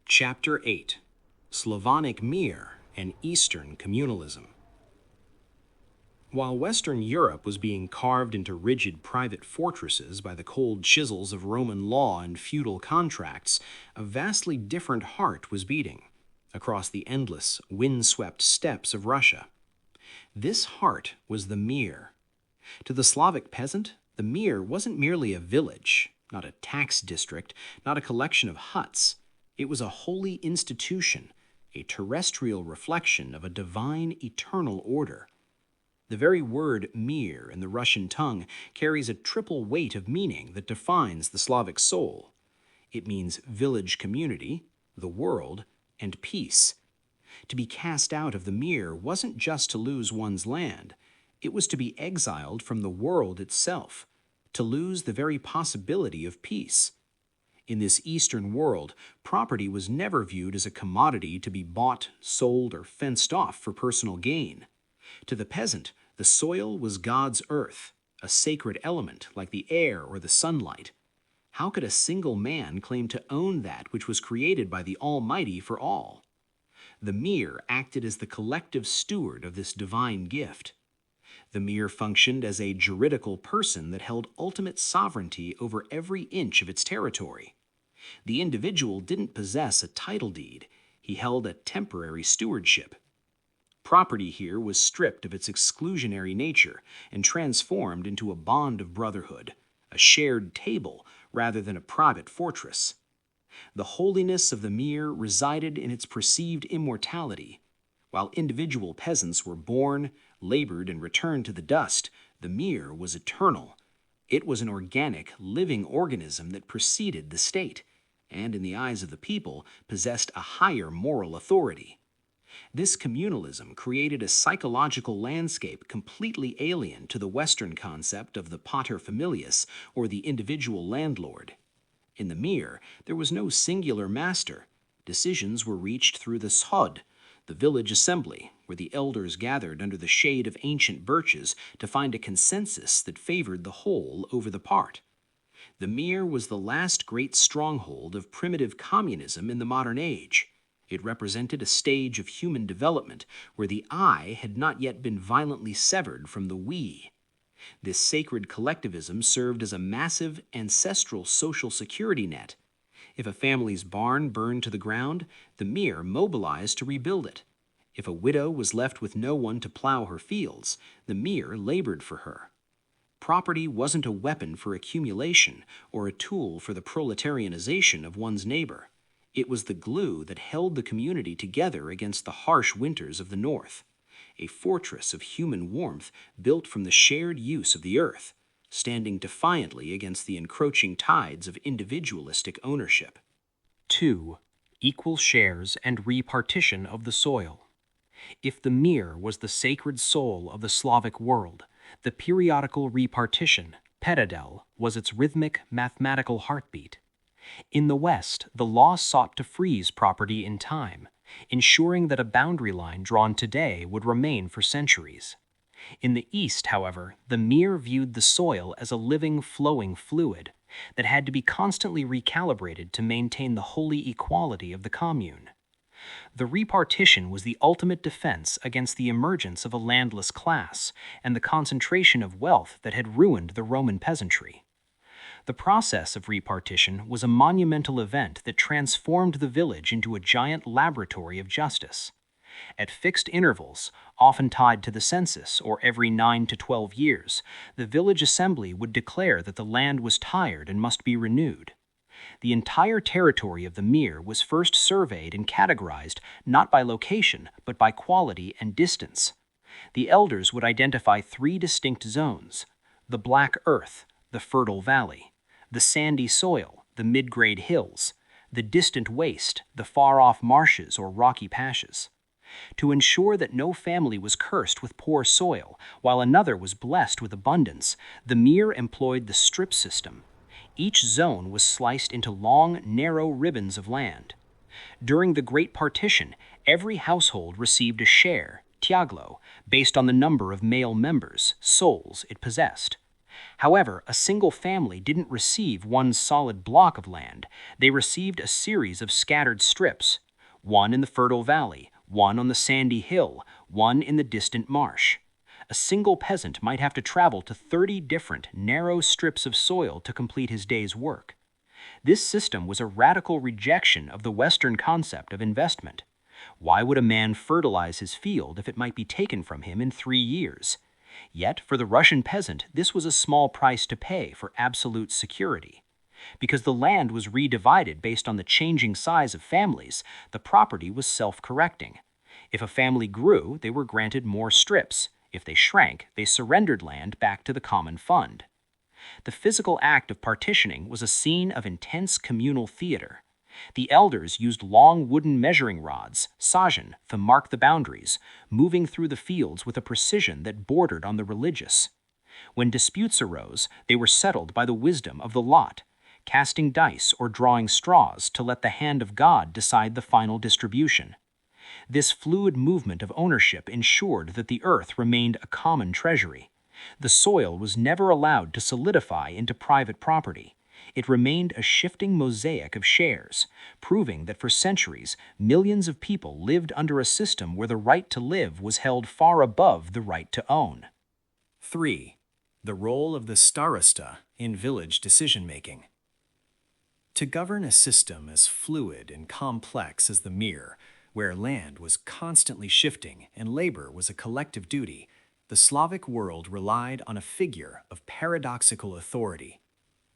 Chapter 8: Slavonic Mir and Eastern Communalism. While Western Europe was being carved into rigid private fortresses by the cold chisels of Roman law and feudal contracts, a vastly different heart was beating across the endless, wind-swept steppes of Russia. This heart was the Mir. To the Slavic peasant, the Mir wasn't merely a village, not a tax district, not a collection of huts. It was a holy institution, a terrestrial reflection of a divine eternal order. The very word mir in the Russian tongue carries a triple weight of meaning that defines the Slavic soul. It means village community, the world, and peace. To be cast out of the mir wasn't just to lose one's land. It was to be exiled from the world itself, to lose the very possibility of peace. In this Eastern world, property was never viewed as a commodity to be bought, sold, or fenced off for personal gain. To the peasant, the soil was God's earth, a sacred element like the air or the sunlight. How could a single man claim to own that which was created by the Almighty for all? The Mir acted as the collective steward of this divine gift. The Mir functioned as a juridical person that held ultimate sovereignty over every inch of its territory. The individual didn't possess a title deed. He held a temporary stewardship. Property here was stripped of its exclusionary nature and transformed into a bond of brotherhood, a shared table rather than a private fortress. The holiness of the Mir resided in its perceived immortality. While individual peasants were born, labored, and returned to the dust, the Mir was eternal. It was an organic, living organism that preceded the state, and in the eyes of the people, possessed a higher moral authority. This communalism created a psychological landscape completely alien to the Western concept of the pater familias, or the individual landlord. In the Mir, there was no singular master. Decisions were reached through the Shod, the village assembly, where the elders gathered under the shade of ancient birches to find a consensus that favored the whole over the part. The Mir was the last great stronghold of primitive communism in the modern age. It represented a stage of human development where the I had not yet been violently severed from the we. This sacred collectivism served as a massive ancestral social security net. If a family's barn burned to the ground, the Mir mobilized to rebuild it. If a widow was left with no one to plow her fields, the Mir labored for her. Property wasn't a weapon for accumulation or a tool for the proletarianization of one's neighbor. It was the glue that held the community together against the harsh winters of the north, a fortress of human warmth built from the shared use of the earth, standing defiantly against the encroaching tides of individualistic ownership. 2. Equal shares and re-partition of the soil. If the Mir was the sacred soul of the Slavic world, the periodical re-partition, Peredel, was its rhythmic, mathematical heartbeat. In the West, the law sought to freeze property in time, ensuring that a boundary line drawn today would remain for centuries. In the East, however, the Mir viewed the soil as a living, flowing fluid that had to be constantly recalibrated to maintain the holy equality of the commune. The repartition was the ultimate defense against the emergence of a landless class and the concentration of wealth that had ruined the Roman peasantry. The process of repartition was a monumental event that transformed the village into a giant laboratory of justice. At fixed intervals, often tied to the census or every 9 to 12 years, the village assembly would declare that the land was tired and must be renewed. The entire territory of the Mir was first surveyed and categorized not by location, but by quality and distance. The elders would identify 3 distinct zones: the black earth, the fertile valley; the sandy soil, the mid-grade hills; the distant waste, the far-off marshes or rocky patches. To ensure that no family was cursed with poor soil, while another was blessed with abundance, the Mir employed the strip system. Each zone was sliced into long, narrow ribbons of land. During the Great Partition, every household received a share, tiaglo, based on the number of male members, souls, it possessed. However, a single family didn't receive one solid block of land. They received a series of scattered strips, one in the fertile valley, one on the sandy hill, one in the distant marsh. A single peasant might have to travel to 30 different, narrow strips of soil to complete his day's work. This system was a radical rejection of the Western concept of investment. Why would a man fertilize his field if it might be taken from him in 3 years? Yet, for the Russian peasant, this was a small price to pay for absolute security. Because the land was redivided based on the changing size of families, the property was self-correcting. If a family grew, they were granted more strips. If they shrank, they surrendered land back to the common fund. The physical act of partitioning was a scene of intense communal theater. The elders used long wooden measuring rods, sajan, to mark the boundaries, moving through the fields with a precision that bordered on the religious. When disputes arose, they were settled by the wisdom of the lot, casting dice or drawing straws to let the hand of God decide the final distribution. This fluid movement of ownership ensured that the earth remained a common treasury. The soil was never allowed to solidify into private property. It remained a shifting mosaic of shares, proving that for centuries, millions of people lived under a system where the right to live was held far above the right to own. 3. The role of the starosta in village decision-making. To govern a system as fluid and complex as the Mir, where land was constantly shifting and labor was a collective duty, the Slavic world relied on a figure of paradoxical authority,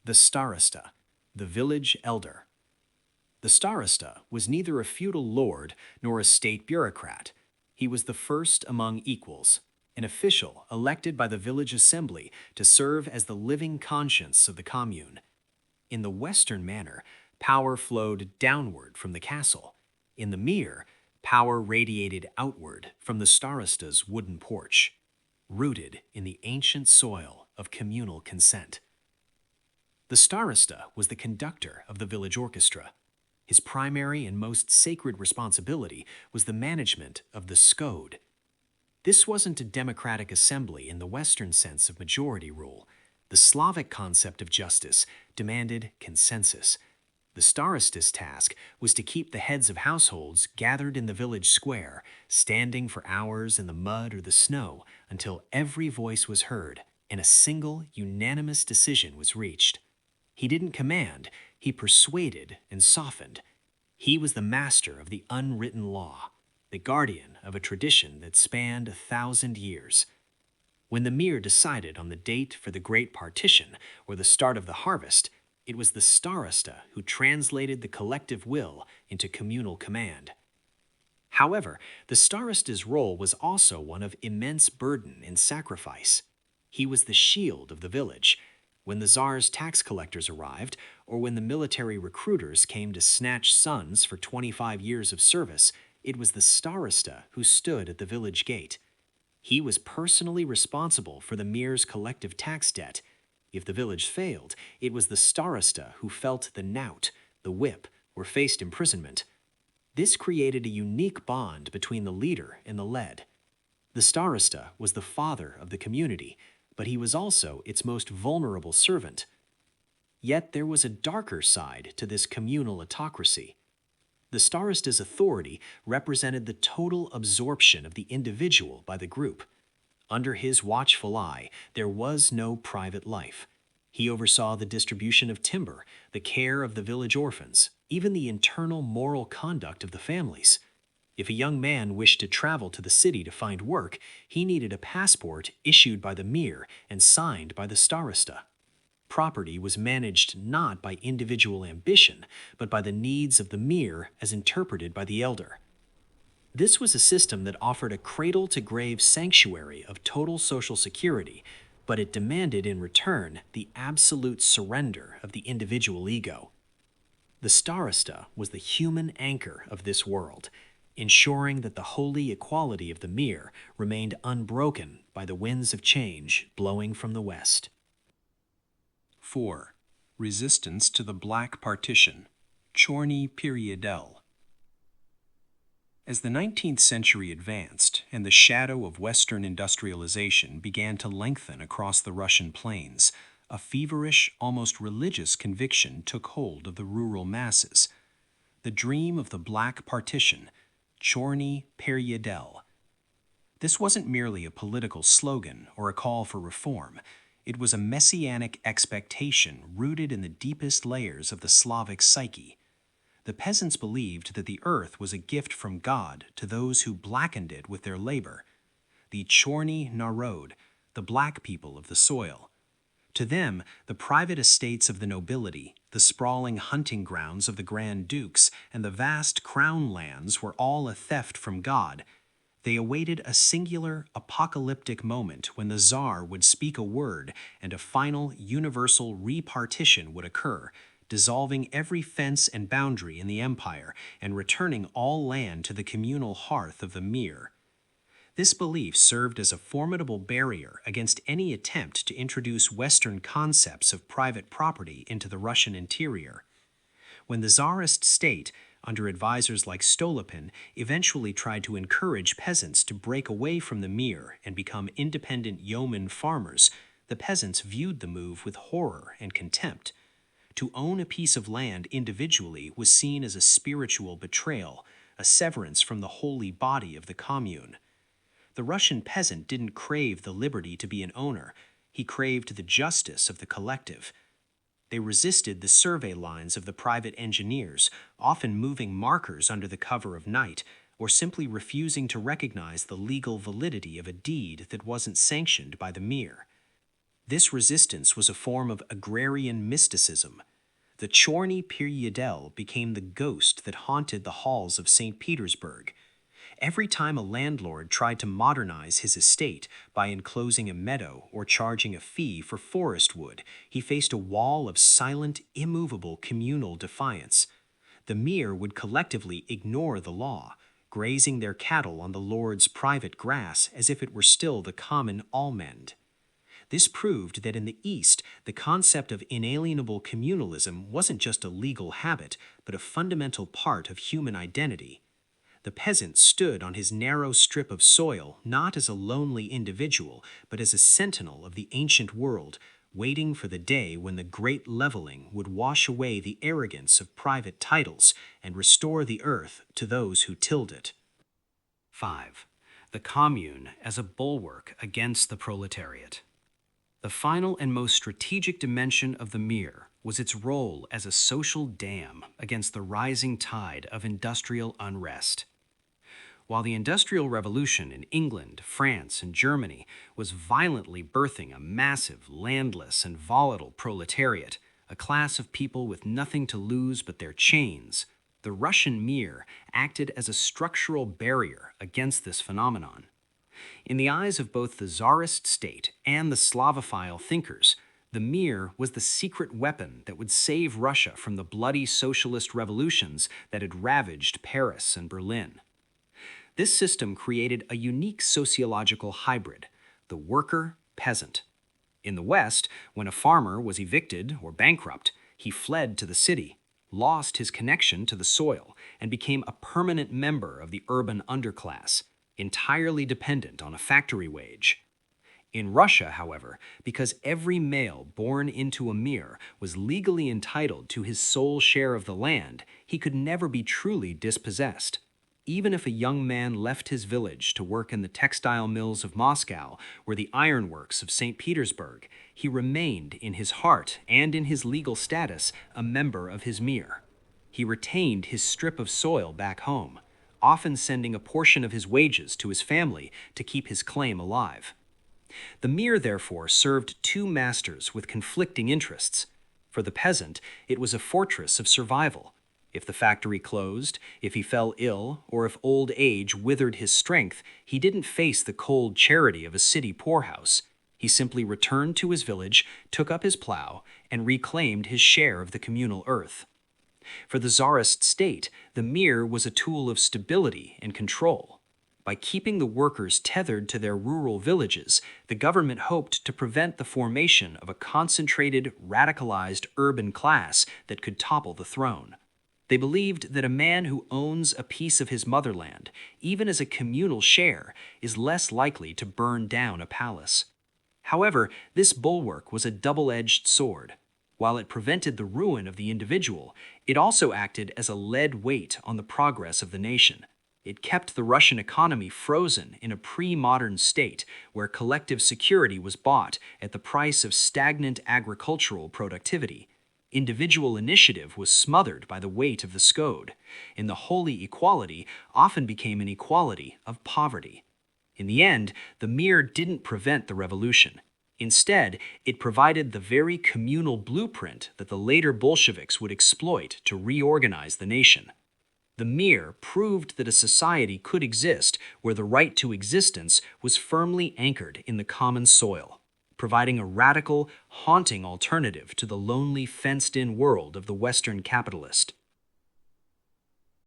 the starosta, the village elder. The starosta was neither a feudal lord nor a state bureaucrat. He was the first among equals, an official elected by the village assembly to serve as the living conscience of the commune. In the Western manner, power flowed downward from the castle. In the Mir, power radiated outward from the starosta's wooden porch, rooted in the ancient soil of communal consent. The starosta was the conductor of the village orchestra. His primary and most sacred responsibility was the management of the skod. This wasn't a democratic assembly in the Western sense of majority rule. The Slavic concept of justice demanded consensus. The starosta's task was to keep the heads of households gathered in the village square, standing for hours in the mud or the snow until every voice was heard and a single, unanimous decision was reached. He didn't command, he persuaded and softened. He was the master of the unwritten law, the guardian of a tradition that spanned 1,000 years. When the Mir decided on the date for the Great Partition or the start of the harvest, it was the starosta who translated the collective will into communal command. However, the starosta's role was also one of immense burden and sacrifice. He was the shield of the village. When the Tsar's tax collectors arrived, or when the military recruiters came to snatch sons for 25 years of service, it was the starosta who stood at the village gate. He was personally responsible for the Mir's collective tax debt. If the village failed, it was the starosta who felt the knout, the whip, or faced imprisonment. This created a unique bond between the leader and the led. The starosta was the father of the community, but he was also its most vulnerable servant. Yet there was a darker side to this communal autocracy. The starosta's authority represented the total absorption of the individual by the group. Under his watchful eye, there was no private life. He oversaw the distribution of timber, the care of the village orphans, even the internal moral conduct of the families. If a young man wished to travel to the city to find work, he needed a passport issued by the Mir and signed by the starosta. Property was managed not by individual ambition, but by the needs of the Mir as interpreted by the elder. This was a system that offered a cradle-to-grave sanctuary of total social security, but it demanded in return the absolute surrender of the individual ego. The starosta was the human anchor of this world, ensuring that the holy equality of the Mir remained unbroken by the winds of change blowing from the west. 4. Resistance to the Black Partition, Chorny Peredel. As the 19th century advanced and the shadow of Western industrialization began to lengthen across the Russian plains, a feverish, almost religious conviction took hold of the rural masses. The dream of the Black Partition, Chorny Peredel. This wasn't merely a political slogan or a call for reform. It was a messianic expectation rooted in the deepest layers of the Slavic psyche. The peasants believed that the earth was a gift from God to those who blackened it with their labor. The Chorny Narod, the black people of the soil. To them, the private estates of the nobility, the sprawling hunting grounds of the Grand Dukes, and the vast crown lands were all a theft from God. They awaited a singular, apocalyptic moment when the Tsar would speak a word and a final, universal re-partition would occur, dissolving every fence and boundary in the empire and returning all land to the communal hearth of the Mir. This belief served as a formidable barrier against any attempt to introduce Western concepts of private property into the Russian interior. When the Tsarist state, under advisors like Stolypin, eventually tried to encourage peasants to break away from the Mir and become independent yeoman farmers, the peasants viewed the move with horror and contempt. To own a piece of land individually was seen as a spiritual betrayal, a severance from the holy body of the commune. The Russian peasant didn't crave the liberty to be an owner. He craved the justice of the collective. They resisted the survey lines of the private engineers, often moving markers under the cover of night, or simply refusing to recognize the legal validity of a deed that wasn't sanctioned by the Mir. This resistance was a form of agrarian mysticism. The Chorny Peredel became the ghost that haunted the halls of St. Petersburg. Every time a landlord tried to modernize his estate by enclosing a meadow or charging a fee for forest wood, he faced a wall of silent, immovable communal defiance. The Mir would collectively ignore the law, grazing their cattle on the lord's private grass as if it were still the common almond. This proved that in the East, the concept of inalienable communalism wasn't just a legal habit, but a fundamental part of human identity. The peasant stood on his narrow strip of soil not as a lonely individual, but as a sentinel of the ancient world, waiting for the day when the great leveling would wash away the arrogance of private titles and restore the earth to those who tilled it. 5. The commune as a bulwark against the proletariat. The final and most strategic dimension of the Mir was its role as a social dam against the rising tide of industrial unrest. While the Industrial Revolution in England, France, and Germany was violently birthing a massive, landless, and volatile proletariat, a class of people with nothing to lose but their chains, the Russian Mir acted as a structural barrier against this phenomenon. In the eyes of both the Tsarist state and the Slavophile thinkers, the Mir was the secret weapon that would save Russia from the bloody socialist revolutions that had ravaged Paris and Berlin. This system created a unique sociological hybrid, the worker-peasant. In the West, when a farmer was evicted or bankrupt, he fled to the city, lost his connection to the soil, and became a permanent member of the urban underclass, entirely dependent on a factory wage. In Russia, however, because every male born into a Mir was legally entitled to his sole share of the land, he could never be truly dispossessed. Even if a young man left his village to work in the textile mills of Moscow or the ironworks of St. Petersburg, he remained in his heart and in his legal status a member of his Mir. He retained his strip of soil back home, often sending a portion of his wages to his family to keep his claim alive. The Mir, therefore, served two masters with conflicting interests. For the peasant, it was a fortress of survival. If the factory closed, if he fell ill, or if old age withered his strength, he didn't face the cold charity of a city poorhouse. He simply returned to his village, took up his plow, and reclaimed his share of the communal earth. For the Tsarist state, the Mir was a tool of stability and control. By keeping the workers tethered to their rural villages, the government hoped to prevent the formation of a concentrated, radicalized urban class that could topple the throne. They believed that a man who owns a piece of his motherland, even as a communal share, is less likely to burn down a palace. However, this bulwark was a double-edged sword. While it prevented the ruin of the individual, it also acted as a lead weight on the progress of the nation. It kept the Russian economy frozen in a pre-modern state where collective security was bought at the price of stagnant agricultural productivity. Individual initiative was smothered by the weight of the Scode, and the holy equality often became an equality of poverty. In the end, the Mir didn't prevent the revolution. Instead, it provided the very communal blueprint that the later Bolsheviks would exploit to reorganize the nation. The Mir proved that a society could exist where the right to existence was firmly anchored in the common soil, providing a radical, haunting alternative to the lonely, fenced-in world of the Western capitalist.